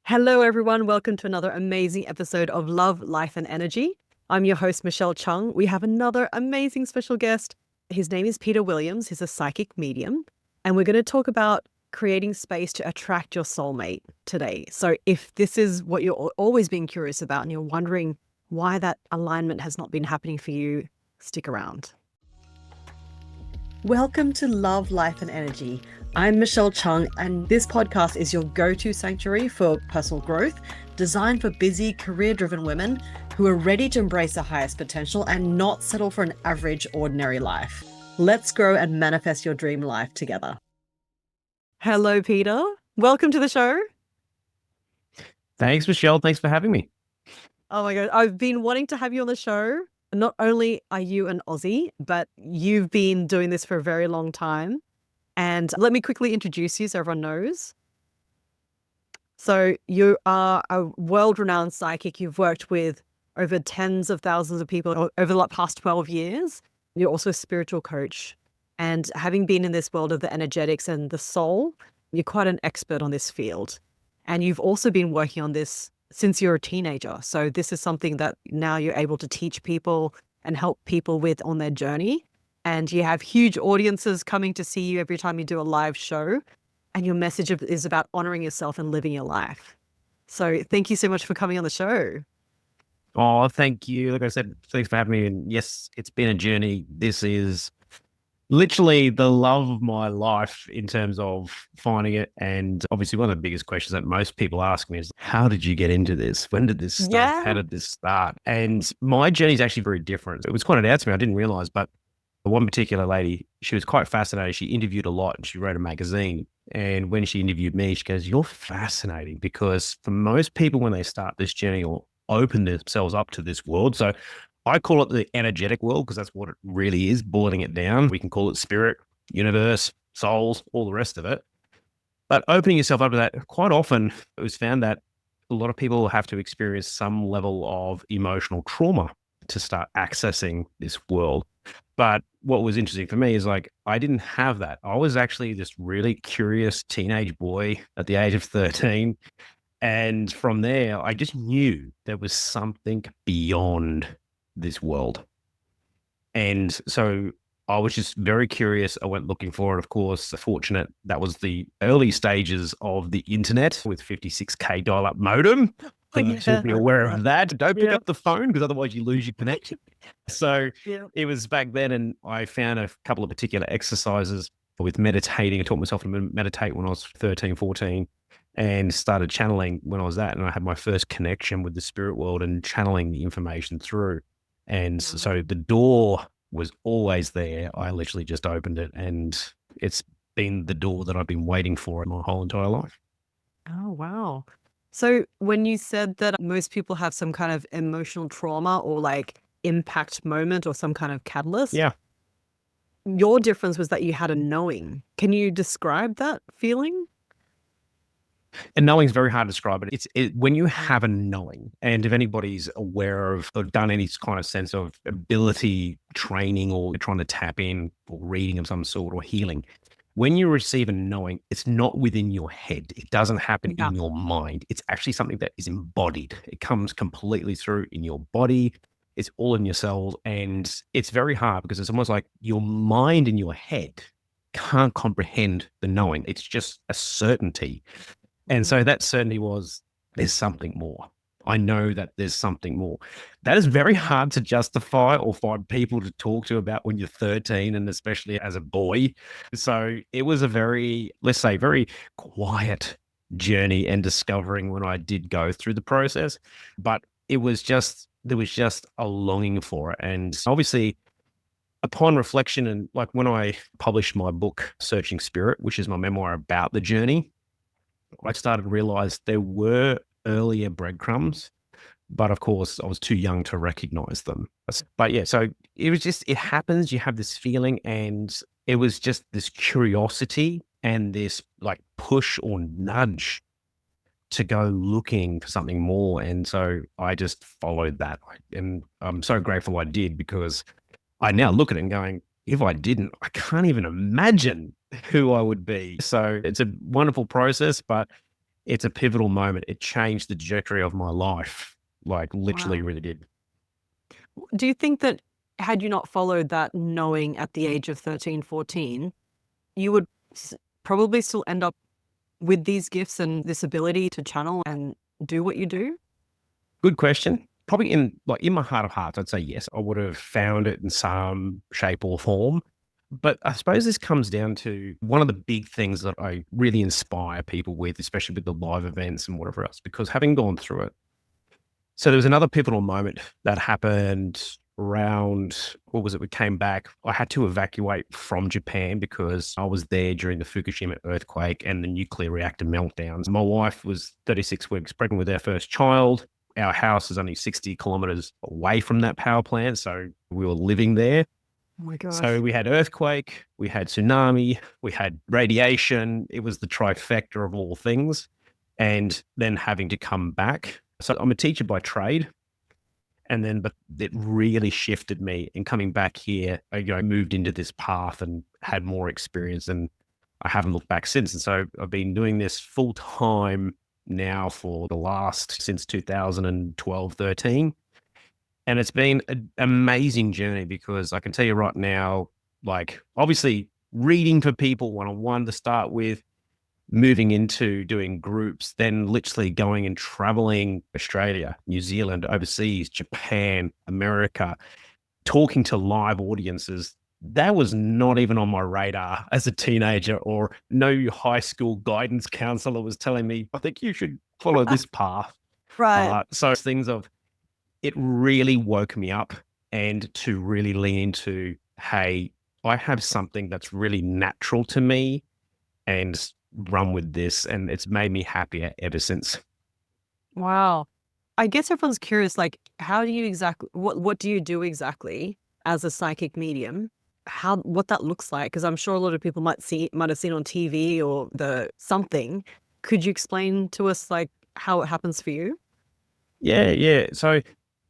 Hello, everyone. Welcome to another amazing episode of Love, Life, and Energy. I'm your host, Michelle Chung. We have another amazing special guest. His name is Peter Williams. He's a psychic medium. And we're going to talk about creating space to attract your soulmate today. So if this is what you're always been curious about and you're wondering why that alignment has not been happening for you, stick around. Welcome to Love, Life, and Energy. I'm Michelle Chung, and this podcast is your go-to sanctuary for personal growth, designed for busy, career-driven women who are ready to embrace their highest potential and not settle for an average, ordinary life. Let's grow and manifest your dream life together. Hello, Peter. Welcome to the show. Thanks, Michelle. Thanks for having me. Oh my God. I've been wanting to have you on the show. Not only are you an Aussie, but you've been doing this for a very long time. And let me quickly introduce you so everyone knows. So you are a world-renowned psychic. You've worked with over tens of thousands of people over the past 12 years. You're also a spiritual coach. And having been in this world of the energetics and the soul, you're quite an expert on this field. And you've also been working on this since you're a teenager. So this is something that now you're able to teach people and help people with on their journey. And you have huge audiences coming to see you every time you do a live show. And your message is about honoring yourself and living your life. So thank you so much for coming on the show. Oh, thank you. Like I said, thanks for having me. And yes, it's been a journey. This is literally the love of my life in terms of finding it. And obviously one of the biggest questions that most people ask me is, how did you get into this? When did this start? Yeah. How did this start? And my journey is actually very different. It was pointed out to me, I didn't realize, but one particular lady, she was quite fascinating. She interviewed a lot and she wrote a magazine. And when she interviewed me, she goes, you're fascinating, because for most people, when they start this journey or open themselves up to this world, so I call it the energetic world because that's what it really is, boiling it down. We can call it spirit, universe, souls, all the rest of it. But opening yourself up to that, quite often it was found that a lot of people have to experience some level of emotional trauma to start accessing this world. But what was interesting for me is like, I didn't have that. I was actually this really curious teenage boy at the age of 13. And from there, I just knew there was something beyond this world. And so I was just very curious. I went looking for it. Of course, fortunate that was the early stages of the internet with 56K dial-up modem. So be aware of that. Don't pick up the phone because otherwise you lose your connection. So it was back then, and I found a couple of particular exercises with meditating. I taught myself to meditate when I was 13, 14 and started channeling when I was that. And I had my first connection with the spirit world and channeling the information through. And so the door was always there. I literally just opened it, and it's been the door that I've been waiting for my whole entire life. Oh, wow. So when you said that most people have some kind of emotional trauma or like impact moment or some kind of catalyst. Yeah. Your difference was that you had a knowing. Can you describe that feeling? And knowing is very hard to describe, but it's when you have a knowing, and if anybody's aware of or done any kind of sense of ability training or trying to tap in or reading of some sort or healing, when you receive a knowing, it's not within your head. It doesn't happen in your mind. It's actually something that is embodied. It comes completely through in your body. It's all in your cells. And it's very hard because it's almost like your mind in your head can't comprehend the knowing. It's just a certainty. And so that certainty was, there's something more. I know that there's something more. That is very hard to justify or find people to talk to about when you're 13, and especially as a boy. So it was a very, let's say, very quiet journey and discovering when I did go through the process. But it was just, there was just a longing for it. And obviously, upon reflection, and like when I published my book, Searching Spirit, which is my memoir about the journey, I started to realize there were earlier breadcrumbs, but of course I was too young to recognize them. But yeah, so it was just, it happens, you have this feeling, and it was just this curiosity and this like push or nudge to go looking for something more. And so I just followed that. And I'm so grateful I did, because I now look at it and going, if I didn't, I can't even imagine who I would be. So it's a wonderful process, but it's a pivotal moment. It changed the trajectory of my life, like literally Wow. really did. Do you think that had you not followed that knowing at the age of 13, 14, you would probably still end up with these gifts and this ability to channel and do what you do? Good question. Probably in my heart of hearts, I'd say yes. I would have found it in some shape or form. But I suppose this comes down to one of the big things that I really inspire people with, especially with the live events and whatever else, because having gone through it. So there was another pivotal moment that happened around, what was it? We came back. I had to evacuate from Japan because I was there during the Fukushima earthquake and the nuclear reactor meltdowns. My wife was 36 weeks pregnant with our first child. Our house is only 60 kilometers away from that power plant. So we were living there. Oh my So gosh. we had earthquake, we had tsunami, we had radiation. It was the trifecta of all things. And then having to come back. So I'm a teacher by trade. And then, but it really shifted me in coming back here. I moved into this path and had more experience, and I haven't looked back since. And so I've been doing this full time now for the last since 2012, 13. And it's been an amazing journey because I can tell you right now, like obviously reading for people one on one to start with, moving into doing groups, then literally going and traveling Australia, New Zealand, overseas, Japan, America, talking to live audiences. That was not even on my radar as a teenager, or no high school guidance counselor was telling me, I think you should follow this path. Right. So things of it really woke me up and to really lean into, hey, I have something that's really natural to me and run with this. And it's made me happier ever since. Wow. I guess everyone's curious, like, how do you exactly, what do you do exactly as a psychic medium? What that looks like? Because I'm sure a lot of people might have seen on TV or the something. Could you explain to us like how it happens for you? Yeah, yeah. So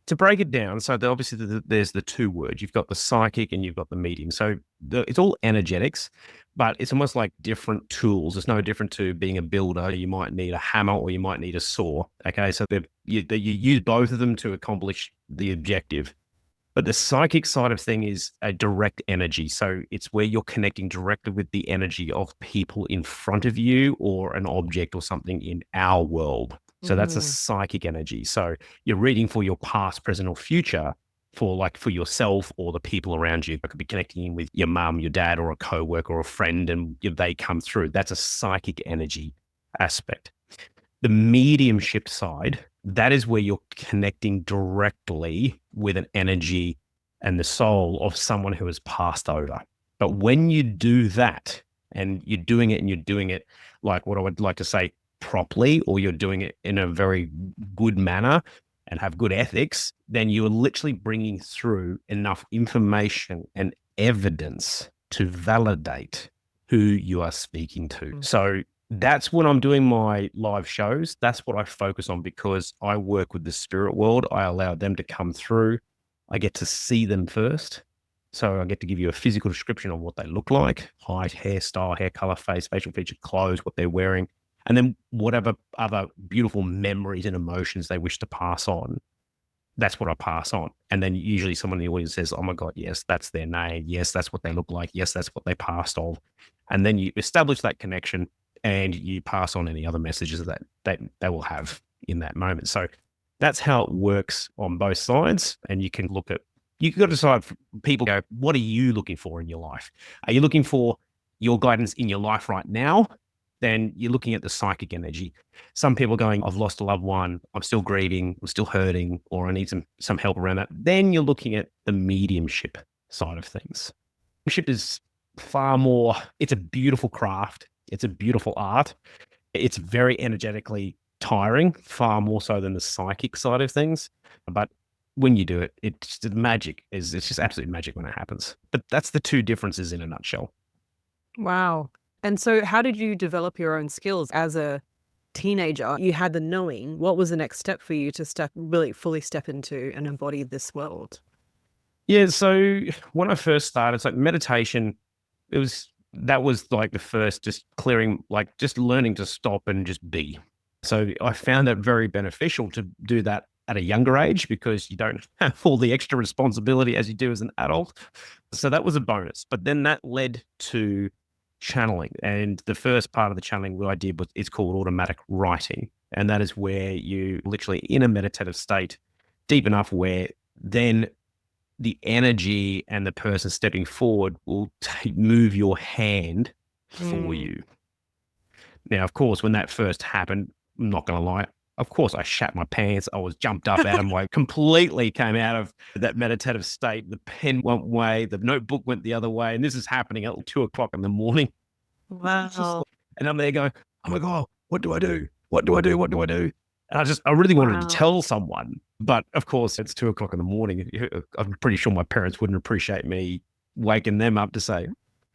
to break it down, so obviously there's the two words. You've got the psychic and you've got the medium. So it's all energetics, but it's almost like different tools. It's no different to being a builder. You might need a hammer or you might need a saw. Okay, so you use both of them to accomplish the objective. But the psychic side of thing is a direct energy. So it's where you're connecting directly with the energy of people in front of you or an object or something in our world. So that's a Hmm. psychic energy. So you're reading for your past, present, or future for yourself or the people around you. It could be connecting in with your mum, your dad, or a coworker or a friend, and they come through. That's a psychic energy aspect. The mediumship side, that is where you're connecting directly with an energy and the soul of someone who has passed over. But when you do that and you're doing it like what I would like to say properly, or you're doing it in a very good manner and have good ethics, then you are literally bringing through enough information and evidence to validate who you are speaking to. So that's when I'm doing my live shows. That's what I focus on because I work with the spirit world. I allow them to come through. I get to see them first. So I get to give you a physical description of what they look like: height, hairstyle, hair color, face, facial feature, clothes, what they're wearing, and then whatever other beautiful memories and emotions they wish to pass on. That's what I pass on. And then usually someone in the audience says, oh my God, yes, that's their name. Yes, that's what they look like. Yes, that's what they passed on. And then you establish that connection and you pass on any other messages that they will have in that moment. So that's how it works on both sides. And you can you got to decide, people go, what are you looking for in your life? Are you looking for your guidance in your life right now? Then you're looking at the psychic energy. Some people going, I've lost a loved one, I'm still grieving, I'm still hurting, or I need some help around that. Then you're looking at the mediumship side of things. Mediumship is far more, it's a beautiful craft. It's a beautiful art. It's very energetically tiring, far more so than the psychic side of things. But when you do it, it's just absolute magic when it happens. But that's the two differences in a nutshell. Wow. And so how did you develop your own skills as a teenager? You had the knowing. What was the next step for you to really fully step into and embody this world? Yeah, so when I first started, it's like meditation, that was like the first, just clearing, like just learning to stop and just be. So I found that very beneficial to do that at a younger age because you don't have all the extra responsibility as you do as an adult. So that was a bonus. But then that led to channeling. And the first part of the channeling what I did was it's called automatic writing. And that is where you literally in a meditative state, deep enough where then the energy and the person stepping forward will move your hand for you. Now, of course, when that first happened, I'm not going to lie, of course, I shat my pants. I was jumped up out of my completely came out of that meditative state. The pen went way, the notebook went the other way. And this is happening at 2:00 in the morning. Wow. And I'm there going, oh my God, what do I do? What do I do? What do I do? And I really wanted to tell someone. But of course, it's 2:00 in the morning. I'm pretty sure my parents wouldn't appreciate me waking them up to say,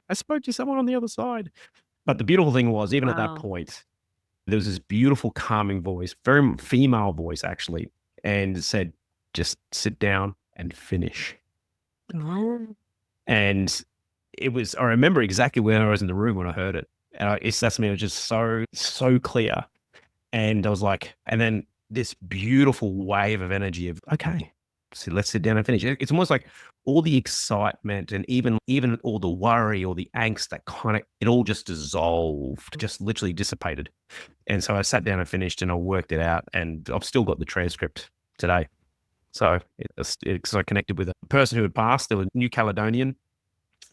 I spoke to someone on the other side. But the beautiful thing was, even at that point, there was this beautiful calming voice, very female voice actually, and it said, just sit down and finish. And I remember exactly where I was in the room when I heard it. And that's me, it was just so clear. And I was like, and then this beautiful wave of energy of, okay, so let's sit down and finish. It's almost like all the excitement and even all the worry or the angst that it all just dissolved, just literally dissipated. And so I sat down and finished and I worked it out and I've still got the transcript today. So because I connected with a person who had passed, they were New Caledonian,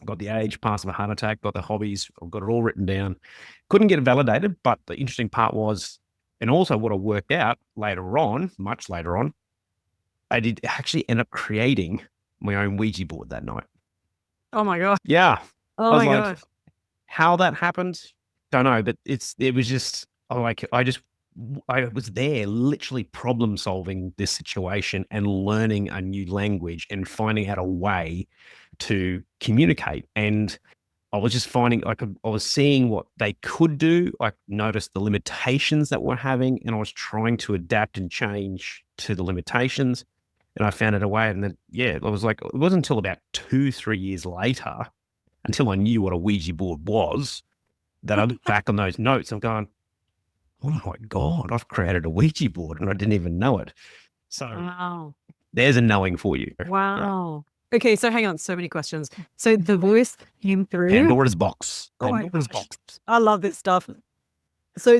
got the age, passed of a heart attack, got the hobbies, I've got it all written down. Couldn't get it validated, but the interesting part was, and also what I worked out later on, much later on, I did actually end up creating my own Ouija board that night. Oh my God. Yeah. Oh my God. How that happened, don't know, but it was just like, I was there literally problem solving this situation and learning a new language and finding out a way to communicate. And I was just finding I was seeing what they could do. I noticed the limitations that we're having, and I was trying to adapt and change to the limitations. And I found it a way. And then, yeah, I was like, it wasn't until about 2-3 years later, until I knew what a Ouija board was, that I looked back on those notes. I'm going, oh my God, I've created a Ouija board and I didn't even know it. So there's a knowing for you. Wow. Okay, so hang on, so many questions. So the voice came through. Pandora's box. Pandora's box. I love this stuff. So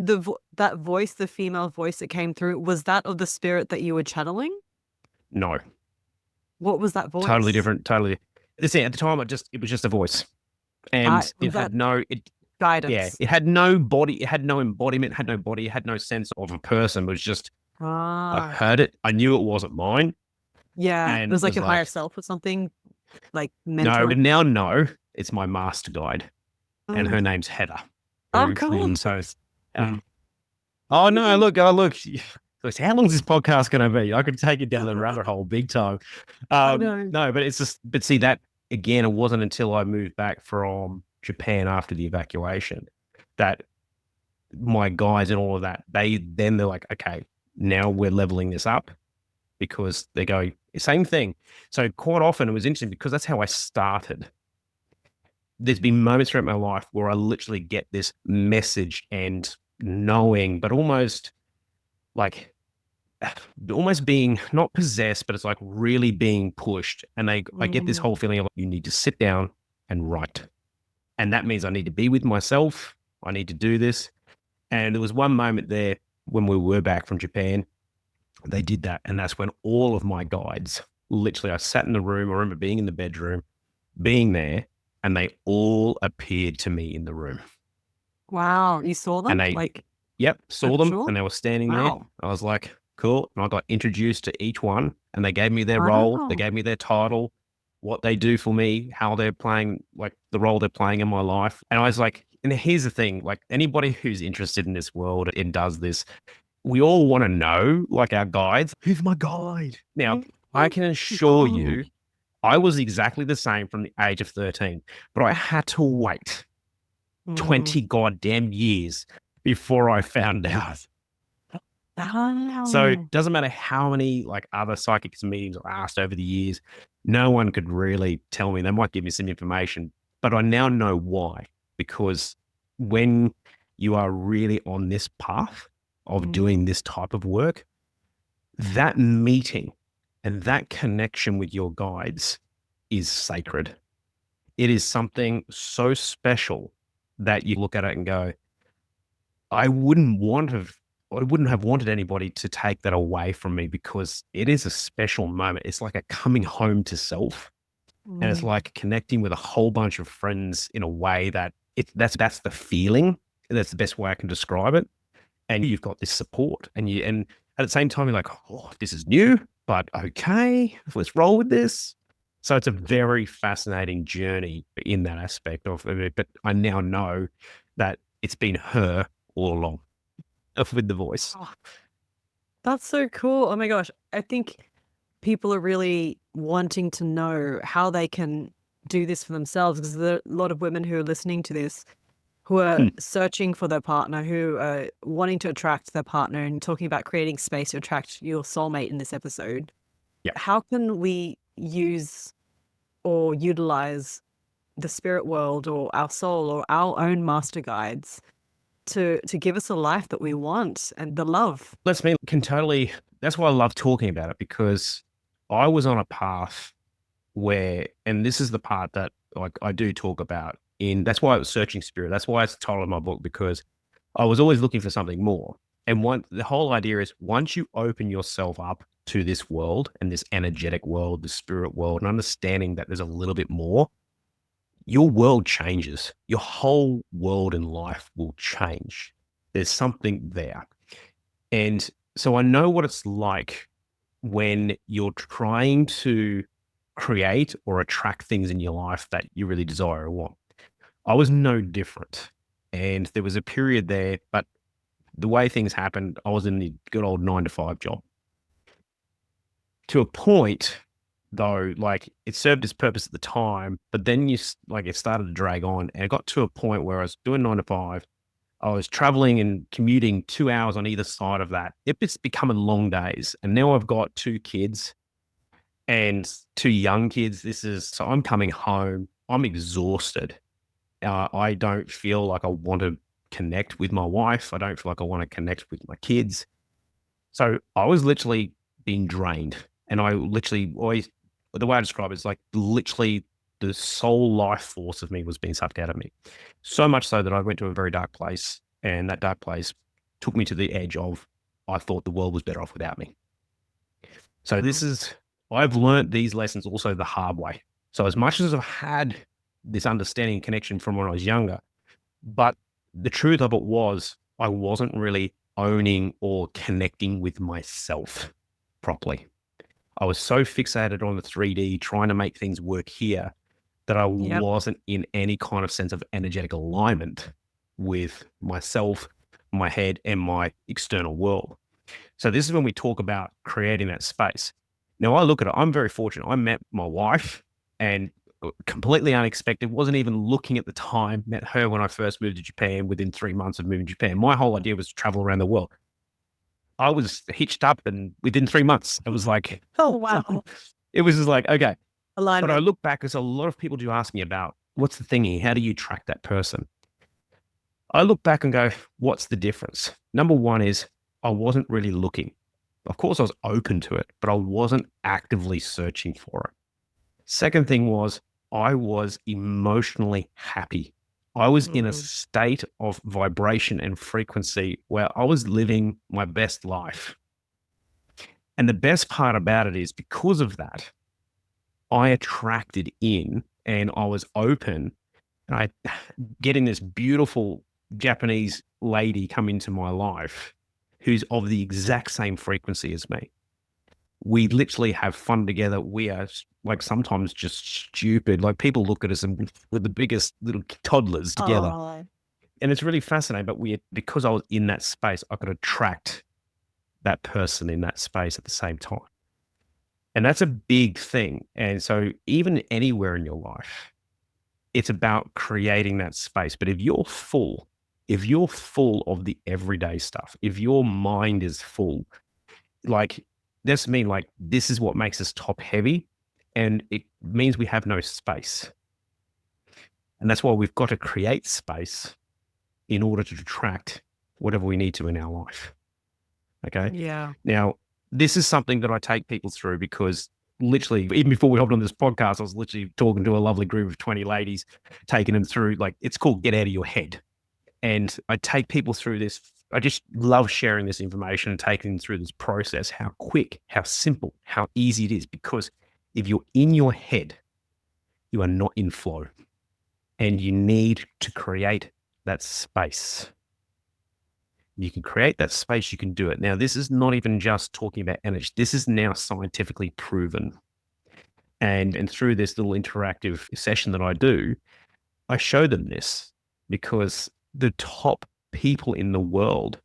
that voice, the female voice that came through, was that of the spirit that you were channeling? No. What was that voice? Totally different. Totally. See, at the time, it was just a voice, and it had no guidance. Yeah, it had no body. It had no embodiment. It had no body. It had no sense of a person. It was just I heard it. I knew it wasn't mine. Yeah, and it was like your higher self or something, like mental. No, but now no, it's my master guide, and her name's Heather. Oh, cool. So, oh no, look. How long is this podcast going to be? I could take it down the rabbit hole big time. No, but it's just, but see that again, it wasn't until I moved back from Japan after the evacuation that my guys and all of that, they're like, okay, now we're leveling this up because they go, same thing. So quite often it was interesting because that's how I started. There's been moments throughout my life where I literally get this message and knowing, but almost being not possessed, but it's like really being pushed. And I get this whole feeling of you need to sit down and write. And that means I need to be with myself. I need to do this. And there was one moment there when we were back from Japan, they did that. And that's when all of my guides, literally, I sat in the room. I remember being in the bedroom, being there, and they all appeared to me in the room. Wow. You saw them? And yep, saw them, and they were standing there. I was like, cool. And I got introduced to each one, and they gave me their role. They gave me their title, what they do for me, how they're playing, like the role they're playing in my life. And I was like, and here's the thing, like anybody who's interested in this world and does this, we all want to know, like our guides, who's my guide? Now, I can assure you, I was exactly the same from the age of 13, but I had to wait 20 goddamn years before I found out. So it doesn't matter how many like other psychics meetings I asked over the years, no one could really tell me. They might give me some information, but I now know why. Because when you are really on this path, of Mm. doing this type of work, that meeting and that connection with your guides is sacred. It is something so special that you look at it and go, I wouldn't have wanted anybody to take that away from me, because it is a special moment. It's like a coming home to self. And it's Mm. like connecting with a whole bunch of friends in a way that that's the feeling. That's the best way I can describe it. And you've got this support, and at the same time, you're like, oh, this is new, but okay, let's roll with this. So it's a very fascinating journey in that aspect of it. But I now know that it's been her all along with the voice. Oh, that's so cool. Oh my gosh. I think people are really wanting to know how they can do this for themselves, because there are a lot of women who are listening to this who are Hmm. searching for their partner, who are wanting to attract their partner, and talking about creating space to attract your soulmate in this episode. Yeah. How can we use or utilize the spirit world or our soul or our own master guides to give us a life that we want and the love? Let's me can totally. That's why I love talking about it, because I was on a path where, and this is the part that like I do talk about in, that's why it was Searching Spirit. That's why it's the title of my book, because I was always looking for something more. And the whole idea is, once you open yourself up to this world and this energetic world, the spirit world, and understanding that there's a little bit more, your world changes. Your whole world and life will change. There's something there. And so I know what it's like when you're trying to create or attract things in your life that you really desire or want. I was no different. And there was a period there, but the way things happened, I was in the good old 9 to 5 job. To a point, though, like it served its purpose at the time, but then like it started to drag on, and it got to a point where I was doing 9 to 5. I was traveling and commuting 2 hours on either side of that. It's becoming long days. And now I've got 2 kids and 2 young kids. So I'm coming home. I'm exhausted. I don't feel like I want to connect with my wife. I don't feel like I want to connect with my kids. So I was literally being drained. And I literally always, the way I describe it is like literally the soul life force of me was being sucked out of me. So much so that I went to a very dark place. And that dark place took me to the edge of, I thought the world was better off without me. So I've learned these lessons also the hard way. So as much as I've had this understanding and connection from when I was younger, but the truth of it was I wasn't really owning or connecting with myself properly. I was so fixated on the 3D, trying to make things work here, that I Yep. wasn't in any kind of sense of energetic alignment with myself, my head, and my external world. So this is when we talk about creating that space. Now I look at it, I'm very fortunate. I met my wife, and completely unexpected, wasn't even looking at the time, met her when I first moved to Japan. Within 3 months of moving to Japan, my whole idea was to travel around the world. I was hitched up, and within 3 months, it was like, Oh, wow. it was just like, okay. But I Alignment. look back, because a lot of people do ask me about, what's the thingy? How do you track that person? I look back and go, what's the difference? Number one is I wasn't really looking. Of course, I was open to it, but I wasn't actively searching for it. Second thing was I was emotionally happy. I was in a Mm. state of vibration and frequency where I was living my best life. And the best part about it is, because of that, I attracted in, and I was open, and I getting this beautiful Japanese lady come into my life who's of the exact same frequency as me. We literally have fun together. We are like sometimes just stupid. Like people look at us and we're the biggest little toddlers together. Oh, And it's really fascinating. But because I was in that space, I could attract that person in that space at the same time. And that's a big thing. And so even anywhere in your life, it's about creating that space. But if you're full of the everyday stuff, if your mind is full, like this mean like this is what makes us top heavy, and it means we have no space. And that's why we've got to create space in order to attract whatever we need to in our life. Okay. Yeah. Now, this is something that I take people through because literally, even before we hopped on this podcast, I was literally talking to a lovely group of 20 ladies, taking them through, like, it's called Get Out of Your Head. And I take people through this. I just love sharing this information and taking them through this process, how quick, how simple, how easy it is. Because if you're in your head, you are not in flow. And you need to create that space. You can create that space, you can do it. Now, this is not even just talking about energy. This is now scientifically proven. And through this little interactive session that I do, I show them this because the top people in the world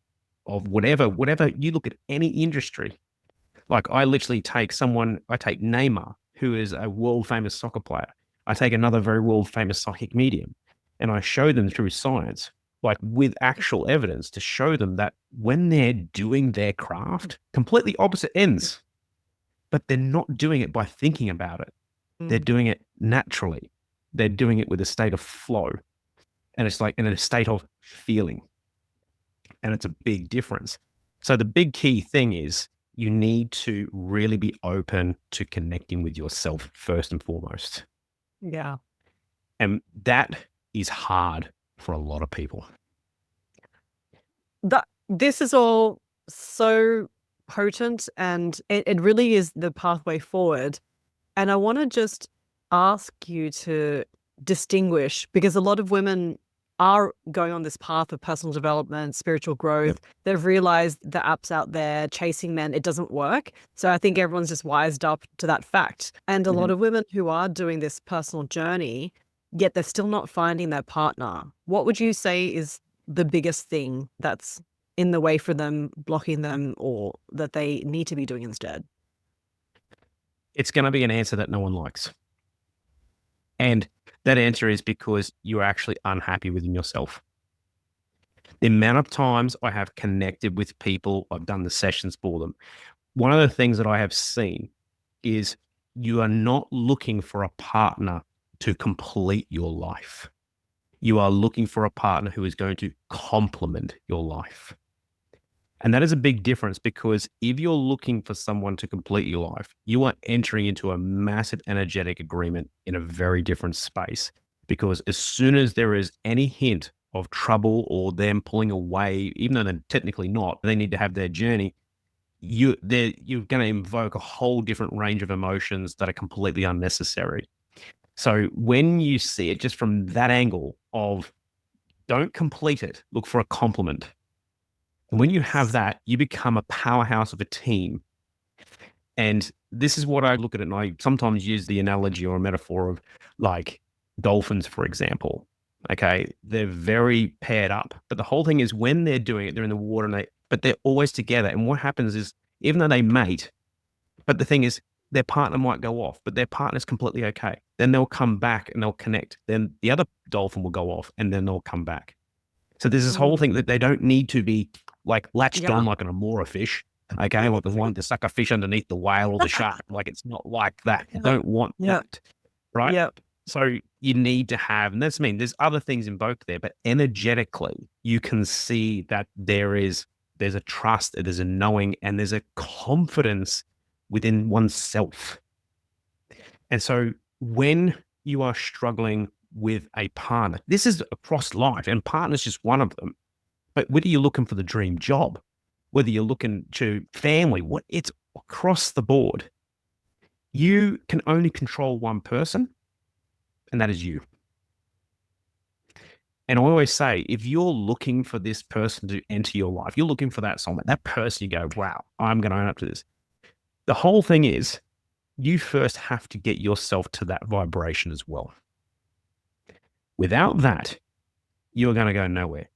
of whatever you look at any industry, like I literally take I take Neymar, who is a world famous soccer player. I take another very world famous psychic medium, and I show them through science, like with actual evidence to show them that when they're doing their craft, completely opposite ends, but they're not doing it by thinking about it. They're doing it naturally. They're doing it with a state of flow. And it's like in a state of feeling. And it's a big difference. So the big key thing is you need to really be open to connecting with yourself first and foremost. Yeah. And that is hard for a lot of people. This is all so potent, and it really is the pathway forward. And I want to just ask you to distinguish, because a lot of women are going on this path of personal development, spiritual growth. Yep. They've realized the apps out there chasing men, it doesn't work. So I think everyone's just wised up to that fact. And a lot of women who are doing this personal journey, yet they're still not finding their partner. What would you say is the biggest thing that's in the way for them, blocking them, or that they need to be doing instead? It's going to be an answer that no one likes. And that answer is because you're actually unhappy within yourself. The amount of times I have connected with people, I've done the sessions for them. One of the things that I have seen is you are not looking for a partner to complete your life. You are looking for a partner who is going to complement your life. And that is a big difference, because if you're looking for someone to complete your life, you are entering into a massive energetic agreement in a very different space. Because as soon as there is any hint of trouble or them pulling away, even though they're technically not, they need to have their journey, you're going to invoke a whole different range of emotions that are completely unnecessary. So when you see it just from that angle of don't complete it, look for a complement. And when you have that, you become a powerhouse of a team. And this is what I look at it. And I sometimes use the analogy or a metaphor of like dolphins, for example. Okay. They're very paired up, but the whole thing is when they're doing it, they're in the water but they're always together. And what happens is, even though they mate, but the thing is, their partner might go off, but their partner's completely okay. Then they'll come back and they'll connect. Then the other dolphin will go off and then they'll come back. So there's this whole thing that they don't need to be like latched on like an amora fish. Okay. Like the one to suck a fish underneath the whale or the shark. Like it's not like that. You don't want that. Right. Yep. So you need to have, and that's there's other things invoked there, but energetically, you can see that there's a trust, there's a knowing, and there's a confidence within oneself. And so when you are struggling with a partner, this is across life, and partner's just one of them. But whether you're looking for the dream job, whether you're looking to family, it's across the board. You can only control one person, and that is you. And I always say, if you're looking for this person to enter your life, you're looking for that soulmate, that person you go, wow, I'm going to own up to this. The whole thing is you first have to get yourself to that vibration as well. Without that, you're going to go nowhere.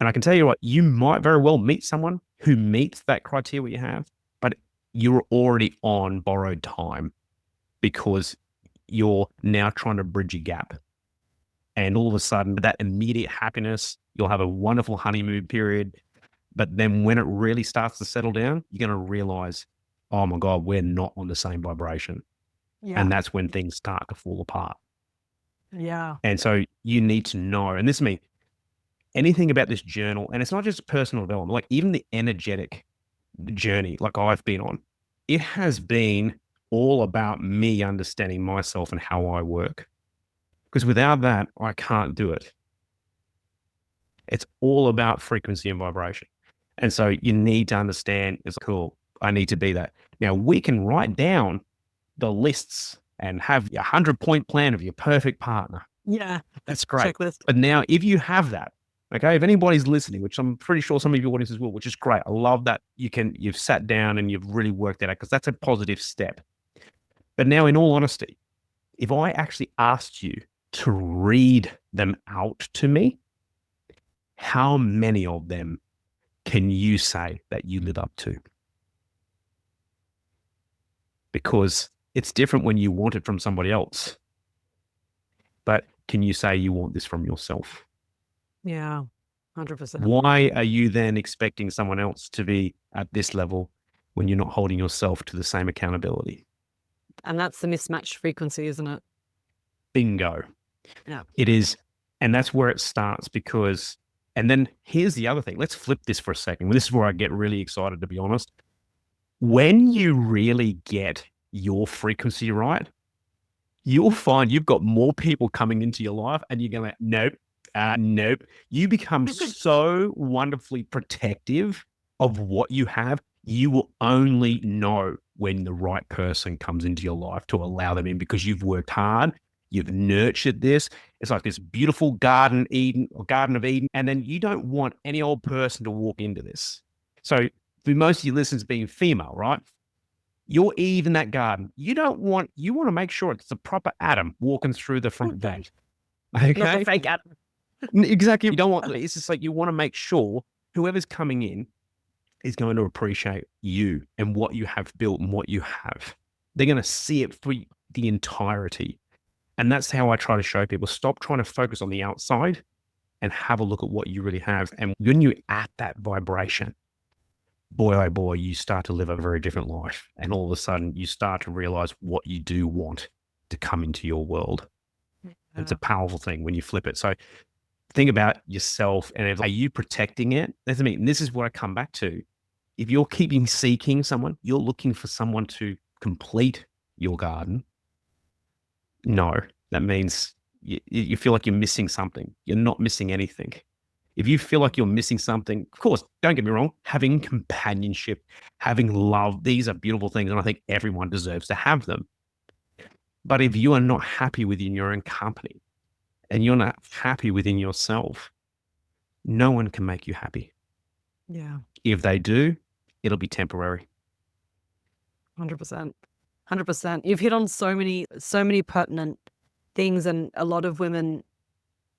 And I can tell you what, you might very well meet someone who meets that criteria you have, but you're already on borrowed time because you're now trying to bridge a gap. And all of a sudden, that immediate happiness, you'll have a wonderful honeymoon period. But then when it really starts to settle down, you're going to realize, oh my God, we're not on the same vibration. Yeah. And that's when things start to fall apart. Yeah. And so you need to know, and this means anything about this journal, and it's not just personal development, like even the energetic journey like I've been on, it has been all about me understanding myself and how I work. Because without that, I can't do it. It's all about frequency and vibration. And so you need to understand, it's cool, I need to be that. Now we can write down the lists and have a 100-point plan of your perfect partner. Yeah. That's great. Checklist. But now if you have that, okay, if anybody's listening, which I'm pretty sure some of your audiences will, which is great. I love that you've sat down and you've really worked that out, because that's a positive step. But now, in all honesty, if I actually asked you to read them out to me, how many of them can you say that you live up to? Because it's different when you want it from somebody else. But can you say you want this from yourself? Yeah. 100%. Why are you then expecting someone else to be at this level when you're not holding yourself to the same accountability? And that's the mismatched frequency, isn't it? Bingo. Yeah. It is. And that's where it starts, because, and then here's the other thing. Let's flip this for a second. This is where I get really excited, to be honest. When you really get your frequency right, you'll find you've got more people coming into your life and you're going, nope, nope. You become so wonderfully protective of what you have. You will only know when the right person comes into your life to allow them in, because you've worked hard. You've nurtured this. It's like this beautiful Garden of Eden. And then you don't want any old person to walk into this. So for most of your listeners being female, right? You're Eve in that garden. You want to make sure it's the proper Adam walking through the front gate. Okay. Not the fake Adam. Exactly. You don't want, it's just like, you want to make sure whoever's coming in is going to appreciate you and what you have built and what you have. They're going to see it for the entirety. And that's how I try to show people, stop trying to focus on the outside and have a look at what you really have. And when you're at that vibration, boy, oh boy, you start to live a very different life. And all of a sudden you start to realize what you do want to come into your world. It's a powerful thing when you flip it. So think about yourself, and are you protecting it? That's I mean, and this is what I come back to. If you're seeking someone, you're looking for someone to complete your garden. No, that means you feel like you're missing something. You're not missing anything. If you feel like you're missing something, of course, don't get me wrong, having companionship, having love, these are beautiful things. And I think everyone deserves to have them. But if you are not happy within your own company and you're not happy within yourself, no one can make you happy. Yeah. If they do, it'll be temporary. 100%. 100%. You've hit on so many pertinent things, and a lot of women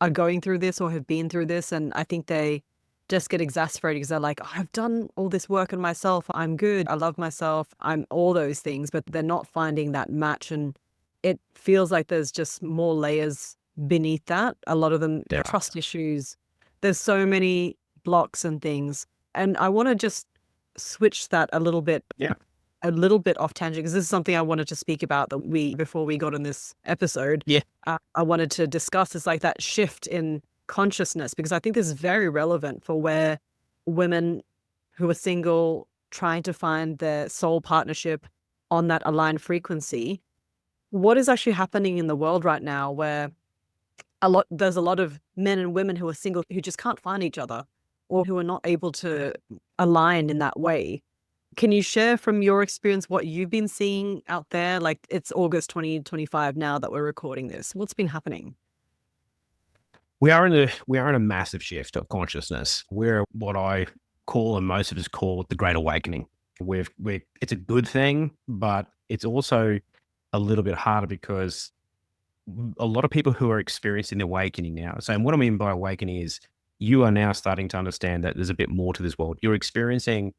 are going through this or have been through this, and I think they just get exasperated because they're like, oh, I've done all this work on myself. I'm good. I love myself. I'm all those things, but they're not finding that match, and it feels like there's just more layers beneath that. A lot of them, trust issues. There's so many blocks and things, and I want to just switch that a little bit. Yeah. A little bit off tangent, because this is something I wanted to speak about before we got on this episode. Yeah. I wanted to discuss is like that shift in consciousness, because I think this is very relevant for where women who are single trying to find their soul partnership on that aligned frequency. What is actually happening in the world right now, where there's a lot of men and women who are single who just can't find each other, or who are not able to align in that way. Can you share from your experience what you've been seeing out there? Like, it's August 2025 now that we're recording this. What's been happening? We are in a massive shift of consciousness. We're what I call, and most of us call, the Great Awakening. It's a good thing, but it's also a little bit harder, because a lot of people who are experiencing the awakening now. So, and what I mean by awakening is you are now starting to understand that there's a bit more to this world. You're experiencing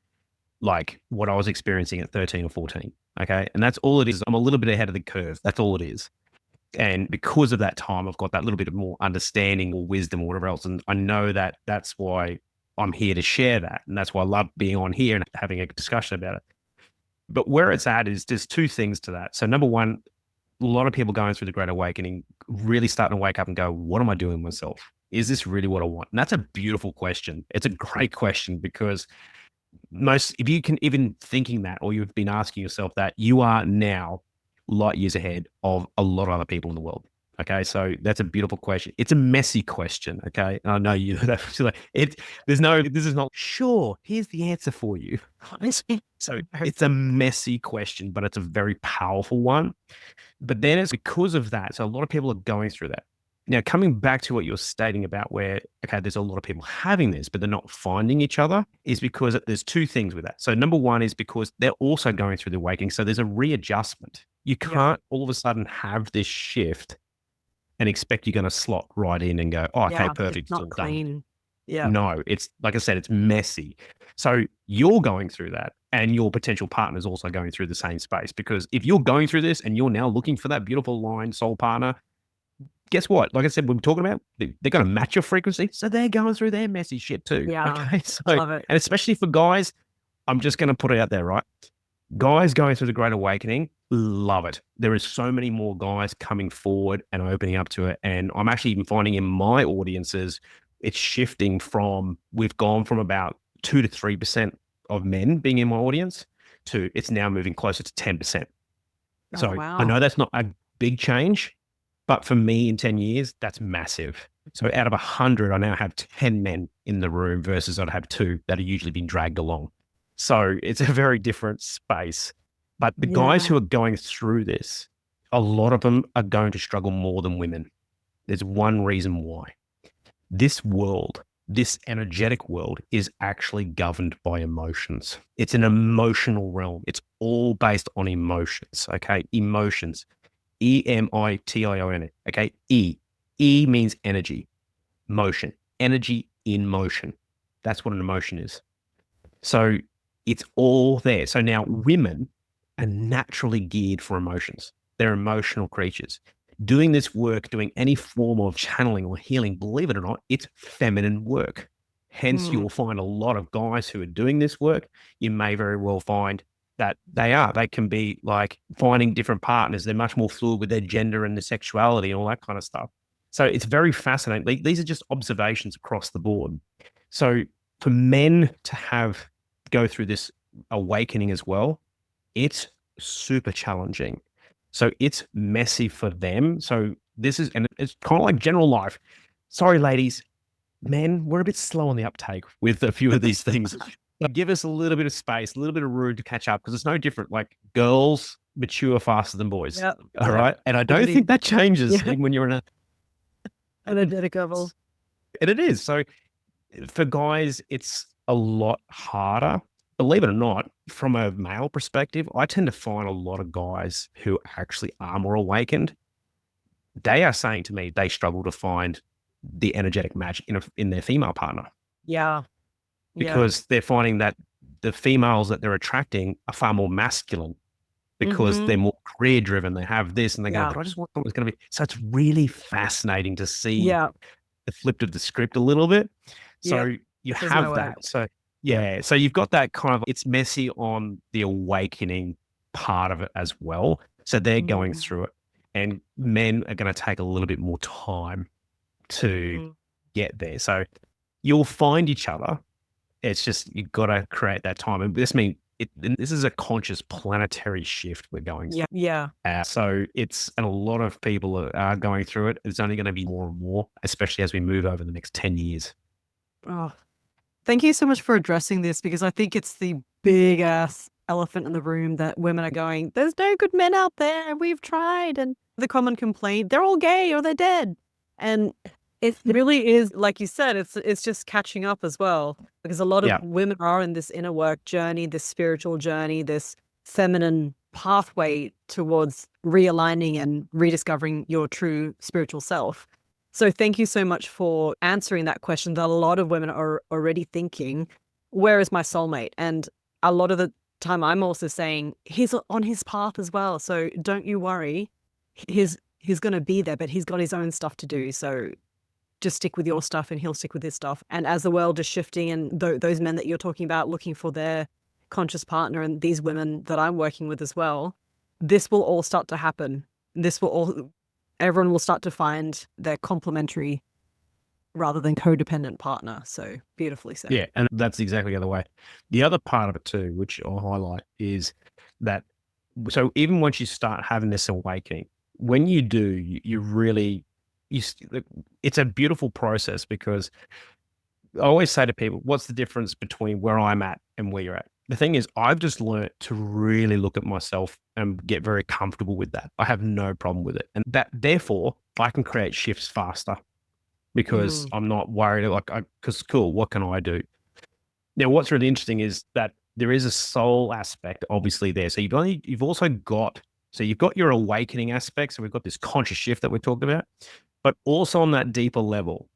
like what I was experiencing at 13 or 14. Okay. And that's all it is. I'm a little bit ahead of the curve. That's all it is. And because of that time, I've got that little bit of more understanding or wisdom or whatever else. And I know that that's why I'm here to share that. And that's why I love being on here and having a discussion about it. But where it's at is there's two things to that. So number one, a lot of people going through the Great Awakening really starting to wake up and go, what am I doing with myself? Is this really what I want? And that's a beautiful question. It's a great question, because if you can even thinking that, or you've been asking yourself that, you are now light years ahead of a lot of other people in the world. Okay, so that's a beautiful question. It's a messy question. Okay, I know you. That's like it. There's no. This is not sure. Here's the answer for you. So it's a messy question, but it's a very powerful one. But then it's because of that. So a lot of people are going through that. Now, coming back to what you're stating about where, okay, there's a lot of people having this, but they're not finding each other, is because there's two things with that. So number one is because they're also going through the awakening. So there's a readjustment. You can't all of a sudden have this shift and expect you're going to slot right in and go, oh, okay, Yeah, perfect. it's It's all not done. clean. Yeah. No, it's like I said, it's messy. So you're going through that, and your potential partner is also going through the same space. Because if you're going through this and you're now looking for that beautiful aligned soul partner, guess what? Like I said, we're talking about, they're going to match your frequency. So they're going through their messy shit too. Yeah. Okay. So, Love it. and especially for guys, I'm just going to put it out there, right? Guys going through the Great Awakening, love it. There is so many more guys coming forward and opening up to it. And I'm actually even finding in my audiences, it's shifting from, we've gone from about 2 to 3% of men being in my audience to it's now moving closer to 10%. So Oh, wow. I know that's not a big change, but for me in 10 years, that's massive. So out of 100, I now have 10 men in the room versus I'd have 2 that are usually been dragged along. So it's a very different space. But the guys who are going through this, a lot of them are going to struggle more than women. There's one reason why. This world, this energetic world, is actually governed by emotions. It's an emotional realm. It's all based on emotions, okay? Emotions. EMITION, okay? E. E means energy, motion, energy in motion. That's what an emotion is. So it's all there. So now women are naturally geared for emotions. They're emotional creatures. Doing this work, doing any form of channeling or healing, believe it or not, it's feminine work. Hence, you will find a lot of guys who are doing this work. You may very well find that they can be like finding different partners. They're much more fluid with their gender and their sexuality and all that kind of stuff. So it's very fascinating. These are just observations across the board. So for men to go through this awakening as well, it's super challenging. So it's messy for them. So and it's kind of like general life. Sorry, ladies, men, we're a bit slow on the uptake with a few of these things. Give us a little bit of space, a little bit of room to catch up, because it's no different. Like girls mature faster than boys. Yep. All right. And I don't think that changes even when you're in energetic level. and it is. So for guys, it's a lot harder. Believe it or not, from a male perspective, I tend to find a lot of guys who actually are more awakened. They are saying to me they struggle to find the energetic match in their female partner. Yeah. Because they're finding that the females that they're attracting are far more masculine because they're more career driven. They have this and they go, but I just want someone who's going to be. So it's really fascinating to see the flip of the script a little bit. So you have that. So so you've got that kind of, it's messy on the awakening part of it as well. So they're going through it, and men are going to take a little bit more time to get there. So you'll find each other. It's just, you've got to create that time. And this is a conscious planetary shift we're going through. Yeah. So and a lot of people are going through it. It's only going to be more and more, especially as we move over the next 10 years. Oh, thank you so much for addressing this, because I think it's the big ass elephant in the room that women are going, there's no good men out there. We've tried. And the common complaint, they're all gay or they're dead. And it really is, like you said, it's just catching up as well, because a lot of women are in this inner work journey, this spiritual journey, this feminine pathway towards realigning and rediscovering your true spiritual self. So thank you so much for answering that question that a lot of women are already thinking, where is my soulmate? And a lot of the time I'm also saying, he's on his path as well. So don't you worry. He's going to be there, but he's got his own stuff to do. So just stick with your stuff and he'll stick with his stuff. And as the world is shifting, and those men that you're talking about looking for their conscious partner, and these women that I'm working with as well, this will all start to happen. Everyone will start to find their complementary rather than codependent partner. So beautifully said. Yeah, and that's exactly the other way. The other part of it too, which I'll highlight, is that so even once you start having this awakening, when you do, you really it's a beautiful process, because I always say to people, what's the difference between where I'm at and where you're at? The thing is, I've just learned to really look at myself and get very comfortable with that. I have no problem with it. And that, therefore, I can create shifts faster because I'm not worried. Because cool, what can I do? Now, what's really interesting is that there is a soul aspect, obviously, there. So you've also got, so you've got your awakening aspect. So we've got this conscious shift that we're talking about, but also on that deeper level,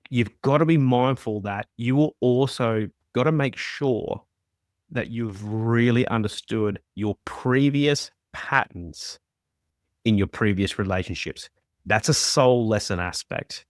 you've got to be mindful that you will also got to make sure that you've really understood your previous patterns in your previous relationships. That's a soul lesson aspect.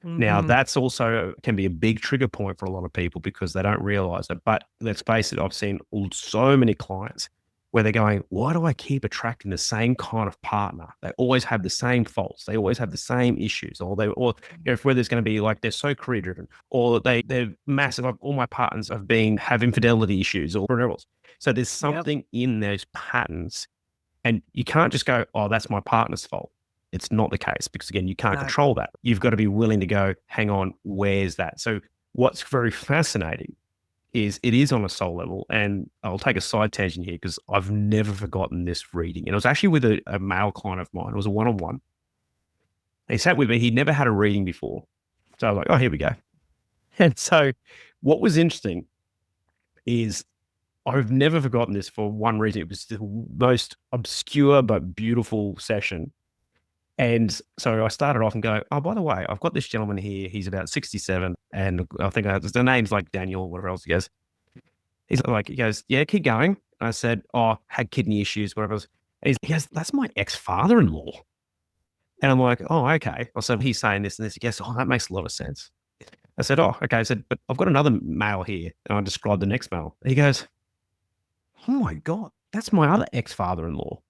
Now, that's also can be a big trigger point for a lot of people because they don't realize it. But let's face it, I've seen so many clients where they're going, why do I keep attracting the same kind of partner? They always have the same faults. They always have the same issues, or whether it's going to be like they're so career driven, or they're massive. All my partners have infidelity issues or whatever else. So there's something in those patterns, and you can't just go, oh, that's my partner's fault. It's not the case, because again, you can't control that. You've got to be willing to go, hang on, where's that? So what's very fascinating is it is on a soul level. And I'll take a side tangent here because I've never forgotten this reading. And it was actually with a male client of mine. It was a one-on-one. He sat with me. He'd never had a reading before. So I was like, oh, here we go. And so what was interesting is I've never forgotten this for one reason. It was the most obscure but beautiful session. And so I started off and go, oh, by the way, I've got this gentleman here. He's about 67. And I think the name's like Daniel, whatever else he goes. He goes, yeah, keep going. I said, oh, had kidney issues, whatever else. And he goes, that's my ex-father-in-law. And I'm like, oh, okay. So he's saying this and this. He goes, oh, that makes a lot of sense. I said, oh, okay. I said, but I've got another male here. And I described the next male. He goes, oh my God, that's my other ex-father-in-law.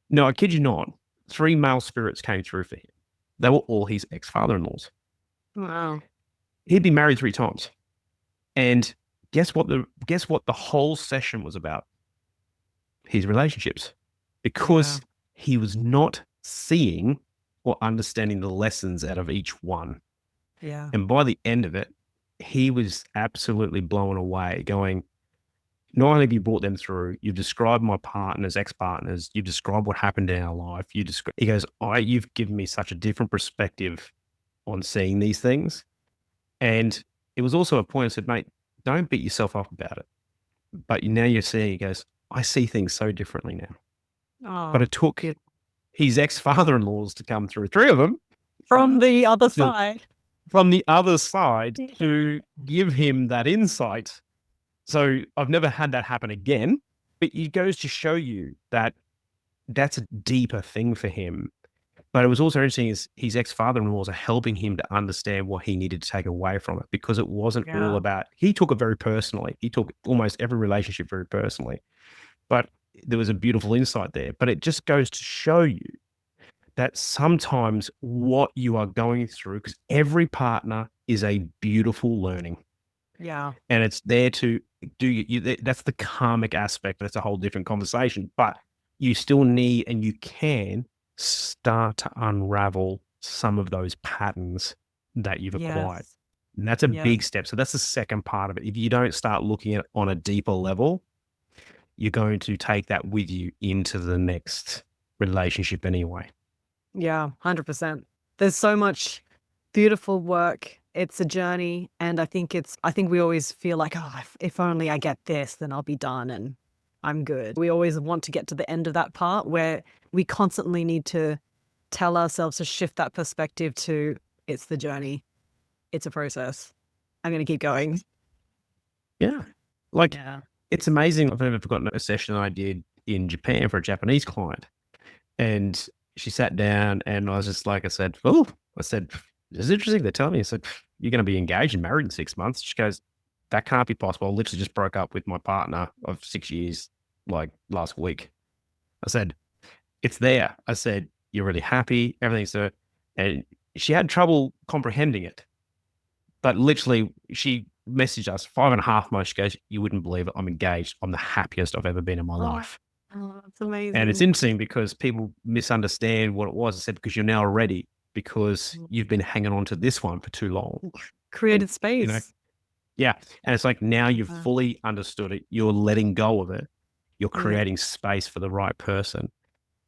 No, I kid you not. 3 male spirits came through for him. They were all his ex-father-in-laws. Wow. He'd been married 3 times. And guess what the whole session was about? His relationships. Because he was not seeing or understanding the lessons out of each one. Yeah. And by the end of it, he was absolutely blown away, going, not only have you brought them through, you've described my partners, ex-partners, you've described what happened in our life. He goes, you've given me such a different perspective on seeing these things. And it was also a point I said, mate, don't beat yourself up about it. But now you're seeing, he goes, I see things so differently now. Oh, but it took his ex-father-in-laws to come through, 3 of them. From the other side. From the other side to give him that insight. So I've never had that happen again, but it goes to show you that that's a deeper thing for him. But it was also interesting is his ex-father-in-laws are helping him to understand what he needed to take away from it, because it wasn't all about, he took it very personally. He took almost every relationship very personally, but there was a beautiful insight there. But it just goes to show you that sometimes what you are going through, because every partner is a beautiful learning. Yeah. And it's there to that's the karmic aspect. That's a whole different conversation, but you still need, and you can start to unravel some of those patterns that you've acquired. And that's a big step. So that's the second part of it. If you don't start looking at it on a deeper level, you're going to take that with you into the next relationship anyway. Yeah, 100%. There's so much beautiful work. It's a journey. And I think we always feel like, oh, if only I get this, then I'll be done and I'm good. We always want to get to the end of that part where we constantly need to tell ourselves to shift that perspective to, it's the journey. It's a process. I'm going to keep going. Yeah. It's amazing. I've never forgotten a session I did in Japan for a Japanese client. And she sat down and I was just like, I said, this is interesting. They're telling me, I said, you're going to be engaged and married in 6 months. She goes, that can't be possible. I literally just broke up with my partner of 6 years, like last week. I said, it's there. I said, you're really happy. Everything's there. And she had trouble comprehending it. But literally, she messaged us 5.5 months. She goes, "You wouldn't believe it. I'm engaged. I'm the happiest I've ever been in my Oh, life." that's And it's amazing. interesting because people misunderstand what it was. I said, because you're now ready, because you've been hanging on to this one for too long. And, Created you know, space. yeah. And it's like now you've Uh, fully understood it. You're letting go of it. You're yeah. creating space for the right person.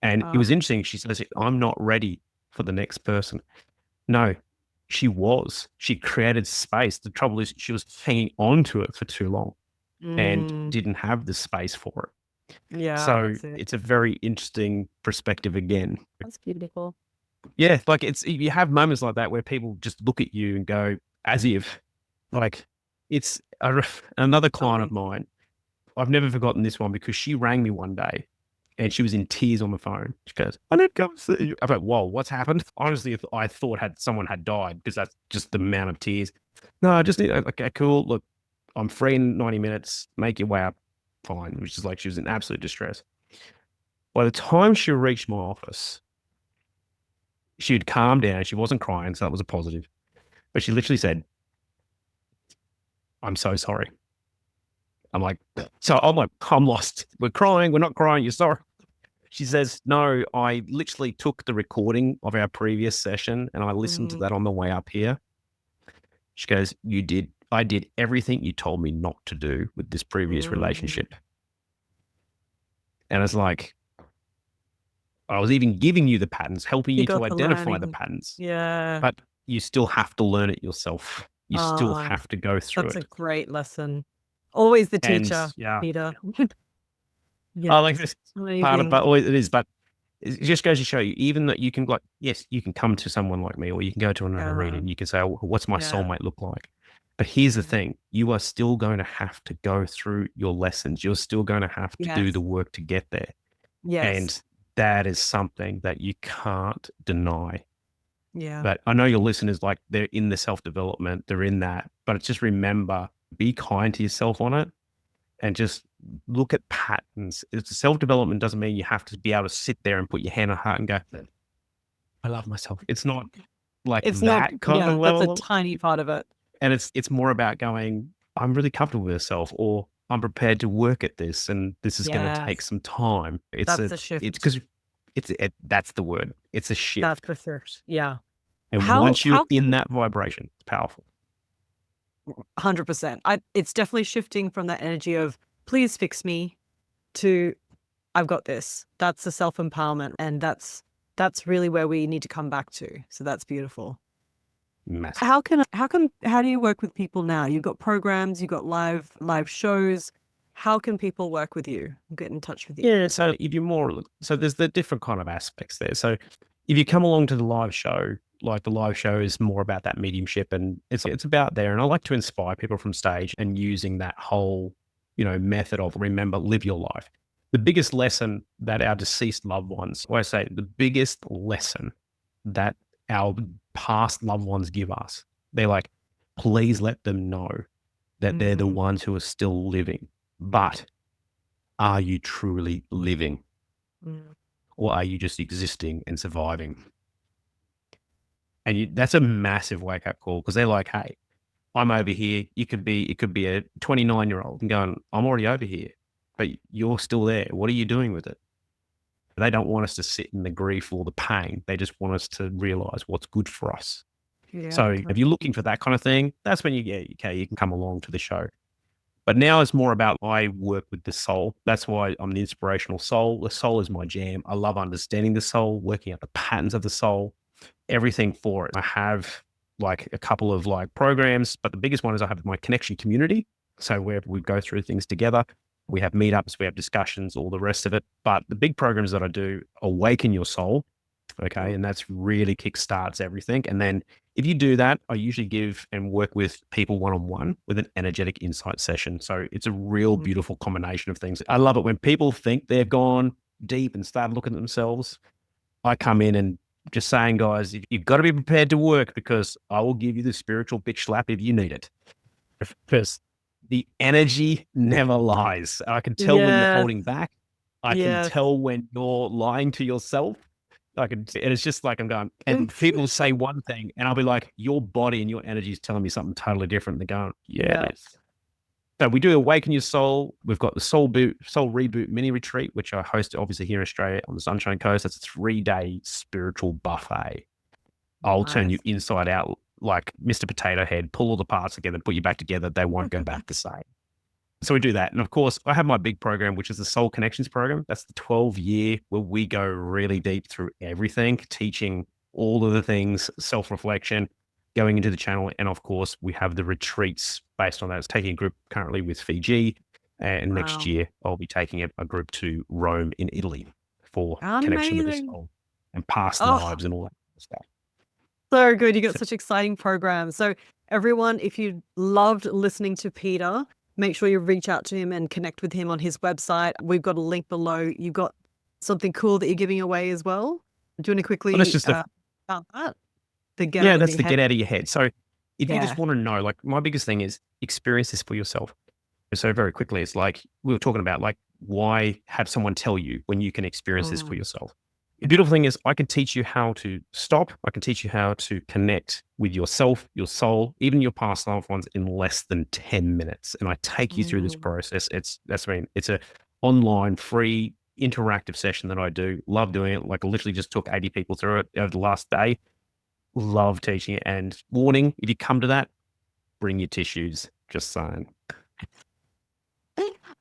And it Uh, was interesting. She says, "I'm not ready for the next person." No, she was. She created space. The trouble is, she was hanging on to it for too long and mm, didn't have the space for it. yeah, So that's it. it's a very interesting perspective again. That's beautiful. Yeah, like it's you have moments like that where people just look at you and go as if like it's another client of Something. mine. I've never forgotten this one because she rang me one day and she was in tears on the phone. She goes, "I need to come see you." I'm like, "Whoa, what's happened?" Honestly, I thought someone had died because that's just the amount of tears. No, I just need. Okay, cool. Look, I'm free in 90 minutes. Make your way up. Fine. Which is like she was in absolute distress. By the time she reached my office, she had calmed down. She wasn't crying, so that was a positive. But she literally said, "I'm so sorry." I'm like, "I'm lost. We're crying. We're not crying. You're sorry." She says, "No, I literally took the recording of our previous session and I listened to Mm, that on the way up here." She goes, I did everything you told me not to do with this previous mm. relationship. And it's like, I was even giving you the patterns, helping You you to got the identify the learning. patterns, Yeah. but you still have to learn it yourself. You still Uh, have to go through that's a it. great lesson. Always the And teacher, yeah, Peter. I like Yes. this part of, Amazing. but always it is, but it just goes to show you, even that you can, like, yes, you can come to someone like me, or you can go to another reader Yeah. and you can say, "Oh, what's my Yeah. soulmate look like?" But here's the Mhm. thing, you are still going to have to go through your lessons. You're still going to have to do the Yes. work to get there. Yes. And that is something that you can't deny. Yeah. But I know your listeners, like, they're in the self development, they're in that. But it's just remember, be kind to yourself on it and just look at patterns. It's self development doesn't mean you have to be able to sit there and put your hand on heart and go, "I love myself." It's not like It's not, that kind of yeah, that's a level. tiny part of it. And it's more about going, "I'm really comfortable with myself," or "I'm prepared to work at this and this is going to take Yes. some time." That's the It's shift. because that's the word. It's a That's shift. the shift. Yeah. And How once you're how in that vibration, it's powerful. 100%. It's definitely shifting from that energy of please fix me to I've got this. That's the self-empowerment, and that's really where we need to come back to. So that's beautiful. Massive. How do you work with people now? You've got programs, you've got live shows. How can people work with you? Get in touch with you? Yeah. So if you're more, so there's the different kind of aspects there. So if you come along to the live show, like the live show is more about that mediumship and it's about there. And I like to inspire people from stage and using that whole, method of remember, live your life. The biggest lesson that our deceased loved ones, or I say the biggest lesson that our past loved ones give us, they're like, please let them know that they're the Mm, ones who are still living. But are you truly living, mm, or are you just existing and surviving? And that's a massive wake up call because they're like, "Hey, I'm over here. It could be a 29-year-old and going, I'm already over here, but you're still there. What are you doing with it?" They don't want us to sit in the grief or the pain. They just want us to realize what's good for us. yeah. So if you're looking for that kind of thing, that's when you get, okay, you can come along to the show. But now it's more about I work with the soul. That's why I'm the inspirational soul. The soul is my jam. I love understanding the soul, working out the patterns of the soul, everything for it. I have like a couple of like programs, but the biggest one is I have my connection community. So where we go through things together. We have meetups, we have discussions, all the rest of it. But the big programs that I do awaken your soul. Okay. Mm, And that's really kickstarts everything. And then if you do that, I usually give and work with people one on one with an energetic insight session. So it's a real mm. beautiful combination of things. I love it when people think they've gone deep and started looking at themselves. I come in and just saying, guys, you've got to be prepared to work because I will give you the spiritual bitch slap if you need it. Because the energy never lies. I can tell when you're Yes. holding back. I can Yes. tell when you're lying to yourself. And it's just like I'm going, and people say one thing, and I'll be like, your body and your energy is telling me something totally different. They're going, yeah, it is. So we do Awaken Your Soul. We've got the Soul Reboot mini retreat, which I host obviously here in Australia on the Sunshine Coast. That's a 3-day spiritual buffet. I'll turn you inside out like Mr. Potato Head, pull all the parts together, put you back together. They won't go back the same. So we do that. And of course, I have my big program, which is the Soul Connections program. That's the 12-year where we go really deep through everything, teaching all of the things, self-reflection, going into the channel. And of course, we have the retreats based on that. It's taking a group currently with Fiji. And next year, I'll be taking a group to Rome in Italy for connection with the soul and past lives and all that stuff. So good. You got such exciting programs. So everyone, if you loved listening to Peter, make sure you reach out to him and connect with him on his website. We've got a link below. You've got something cool that you're giving away as well. Do you want to quickly about that? That's the get out of your head. So if you just want to know, like my biggest thing is experience this for yourself. So very quickly, it's like we were talking about, like, why have someone tell you when you can experience this for yourself? The beautiful thing is I can teach you how to stop. I can teach you how to connect with yourself, your soul, even your past loved ones in less than 10 minutes. And I take you through this process. It's a online, free, interactive session that I do. Love doing it. Like I literally just took 80 people through it over the last day. Love teaching it. And warning, if you come to that, bring your tissues. Just saying.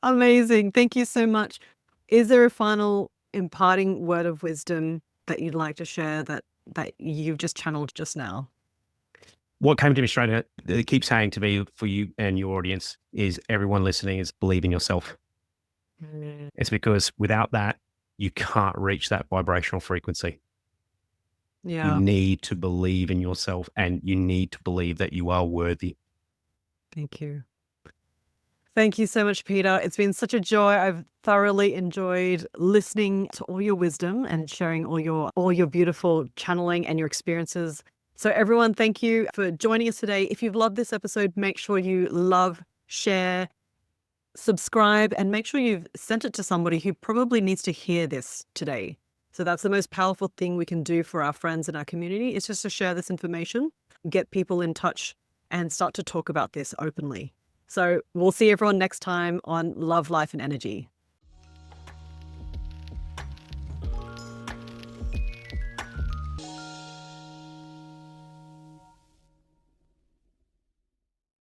Amazing. Thank you so much. Is there a final imparting word of wisdom that you'd like to share that you've just channeled just now? What came to me straight out, it keeps saying to me for you and your audience is everyone listening is believe in yourself. It's because without that, you can't reach that vibrational frequency. You need to believe in yourself and you need to believe that you are worthy. Thank you. Thank you so much, Peter. It's been such a joy. I've thoroughly enjoyed listening to all your wisdom and sharing all your beautiful channeling and your experiences. So everyone, thank you for joining us today. If you've loved this episode, make sure you love, share, subscribe, and make sure you've sent it to somebody who probably needs to hear this today. So that's the most powerful thing we can do for our friends in our community, is just to share this information, get people in touch, and start to talk about this openly. So we'll see everyone next time on Love, Life, and Energy.